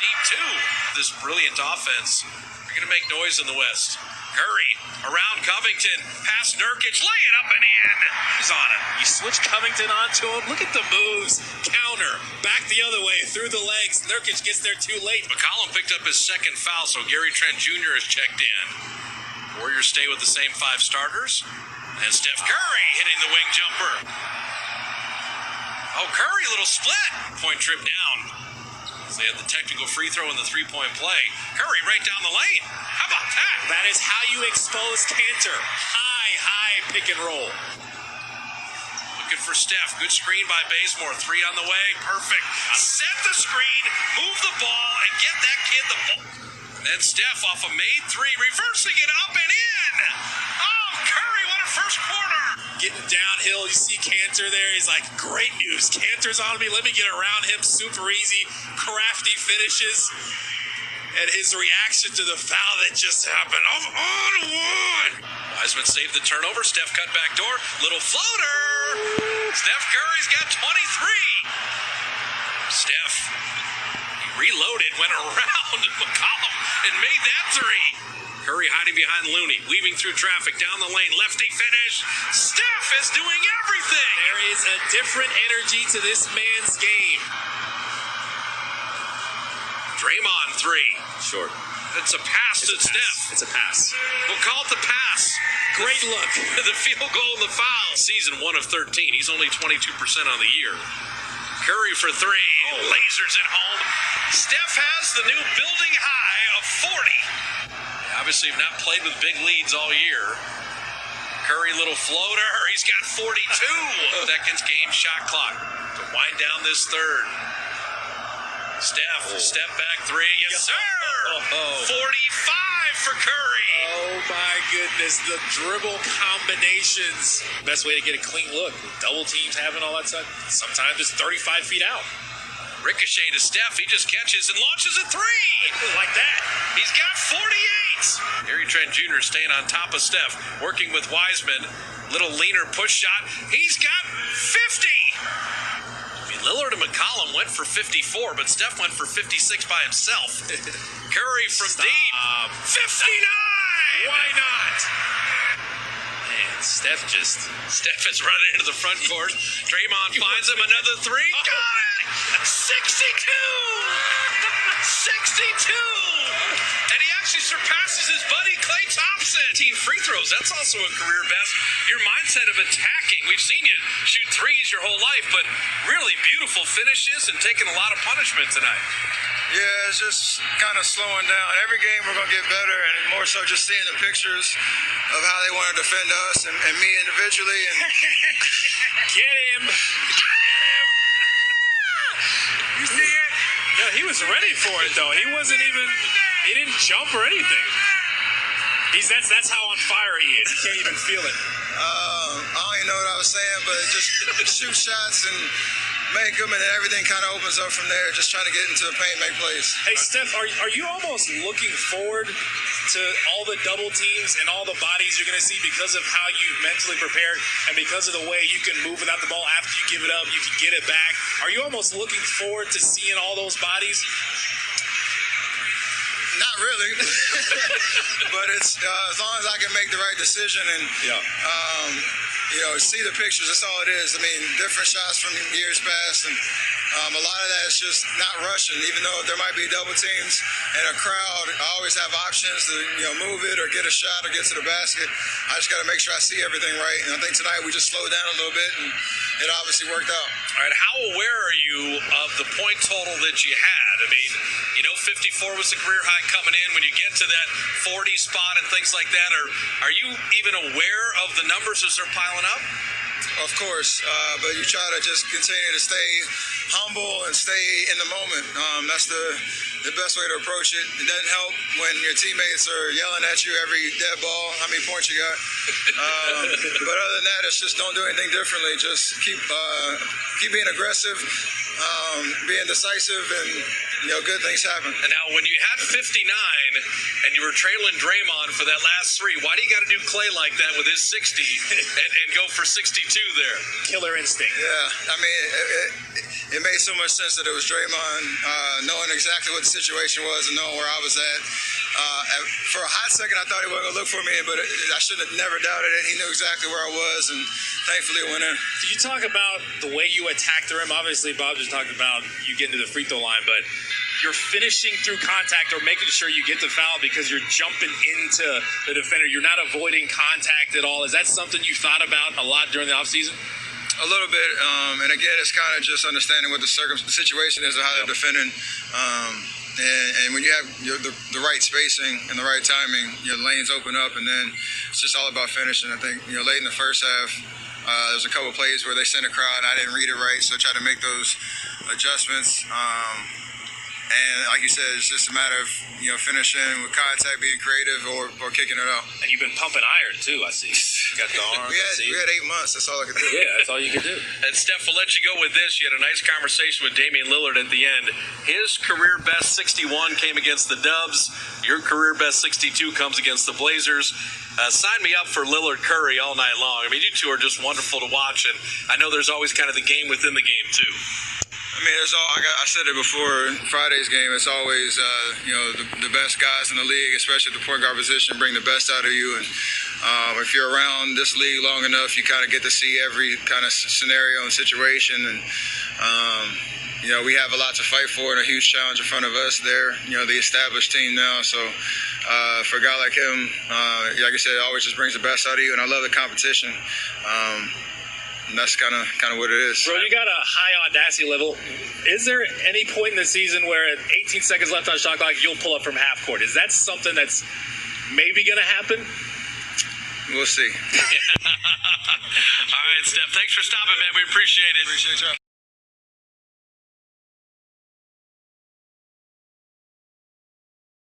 Deep two. This brilliant offense. You're going to make noise in the West. Curry around Covington. Past Nurkic. Lay it up and in. He's on it. You switch Covington onto him. Look at the moves. Counter. Back the other way. Through the legs. Nurkic gets there too late. McCollum picked up his second foul, so Gary Trent Jr. is checked in. Warriors stay with the same 5 starters. And Steph Curry hitting the wing jumper. Oh, Curry, little split. Point trip down. They had the technical free throw and the three-point play. Curry right down the lane. How about that? That is how you expose Cantor. High pick and roll. Looking for Steph. Good screen by Bazemore. 3 on the way. Perfect. Set the screen. Move the ball and get that kid the ball. And then Steph off a made 3. Reversing it up and in. Oh, Curry, what a first quarter. Getting downhill, you see Cantor there. He's like, great news. Cantor's on me. Let me get around him. Super easy. Crafty finishes. And his reaction to the foul that just happened. I'm on one. Wiseman saved the turnover. Steph cut back door. Little floater. Steph Curry's got 23. Steph, he reloaded, went around McCollum and made that 3. Curry hiding behind Looney, weaving through traffic, down the lane, lefty finish. Steph is doing everything. There is a different energy to this man's game. Draymond 3. Short. It's a pass to Steph. It's a pass. We'll call it the pass. Great look. The field goal and the foul. Season 1 of 13. He's only 22% on the year. Curry for 3. Lasers at home. Steph has the new building high of 40. Obviously have not played with big leads all year. Curry, little floater. He's got 42. Seconds game shot clock to wind down this third. Steph, step back 3. Yes, sir. 45 for Curry. Oh, my goodness. The dribble combinations. Best way to get a clean look. Double teams having all that stuff. Sometimes it's 35 feet out. Ricochet to Steph. He just catches and launches a 3. Like that. He's got 48. Gary Trent Jr. staying on top of Steph. Working with Wiseman. Little leaner push shot. He's got 50. Lillard and McCollum went for 54, but Steph went for 56 by himself. Curry from deep. 59! Why not? Man, Steph is running into the front court. Draymond finds him another 3. Got it! 62! 62! And he actually surpasses his buddy Klay Thompson. 18 free throws. That's also a career best. Your mindset of attacking. We've seen you shoot 3s your whole life, but really beautiful finishes and taking a lot of punishment tonight. Yeah, it's just kind of slowing down. Every game we're going to get better, and more so just seeing the pictures of how they want to defend us and me individually. And Get him. You see it? No, he was ready for it, though. He didn't jump or anything. That's how on fire he is. He can't even feel it. I don't even know what I was saying, but just shoot shots and make them, and then everything kind of opens up from there. Just trying to get into the paint, make plays. Hey, Steph, are you almost looking forward to all the double teams and all the bodies you're going to see because of how you mentally prepared and because of the way you can move without the ball after you give it up, you can get it back? Are you almost looking forward to seeing all those bodies? Not really, but it's as long as I can make the right decision and see the pictures. That's all it is. I mean, different shots from years past, and a lot of that is just not rushing. Even though there might be double teams and a crowd, I always have options to move it or get a shot or get to the basket. I just got to make sure I see everything right. And I think tonight we just slowed down a little bit, and it obviously worked out. All right, how aware are you of the point total that you had? I mean, 54 was the career high coming in. When you get to that 40 spot and things like that, are you even aware of the numbers as they're piling up? Of course, but you try to just continue to stay humble and stay in the moment. That's the best way to approach it. It doesn't help when your teammates are yelling at you every dead ball, how many points you got. But other than that, it's just don't do anything differently. Just keep being aggressive, being decisive, and good things happen. And now, when you had 59 and you were trailing Draymond for that last three, why do you got to do Clay like that with his 60 and go for 62 there? Killer instinct. Yeah, I mean, it made so much sense that it was Draymond, knowing exactly what the situation was and knowing where I was at. For a hot second, I thought he wasn't going to look for me, but I should have never doubted it. He knew exactly where I was, and thankfully it went in. Did you talk about the way you attacked the rim? Obviously, Bob just talked about you getting to the free throw line, but you're finishing through contact or making sure you get the foul because you're jumping into the defender. You're not avoiding contact at all. Is that something you thought about a lot during the offseason? A little bit, and again, it's kind of just understanding what the situation is and how they're defending. And when you have the right spacing and the right timing, your lanes open up, and then it's just all about finishing. I think late in the first half, there's a couple of plays where they sent a crowd, and I didn't read it right, so I tried to make those adjustments. And like you said, it's just a matter of finishing with contact, being creative, or kicking it out. And you've been pumping iron too, I see. You got the arm. we had 8 months. That's all I could do. Yeah, that's all you could do. And Steph, we'll let you go with this. You had a nice conversation with Damian Lillard at the end. His career best 61 came against the Dubs. Your career best 62 comes against the Blazers. Sign me up for Lillard Curry all night long. I mean, you two are just wonderful to watch, and I know there's always kind of the game within the game too. I mean, I said it before Friday's game. It's always, the best guys in the league, especially at the point guard position, bring the best out of you. And if you're around this league long enough, you kind of get to see every kind of scenario and situation. And, we have a lot to fight for and a huge challenge in front of us there. The established team now. So for a guy like him, like I said, it always just brings the best out of you. And I love the competition. And that's kind of what it is. Bro, you got a high audacity level. Is there any point in the season where at 18 seconds left on shot clock, you'll pull up from half court? Is that something that's maybe going to happen? We'll see. All right, Steph. Thanks for stopping, man. We appreciate it. Appreciate y'all.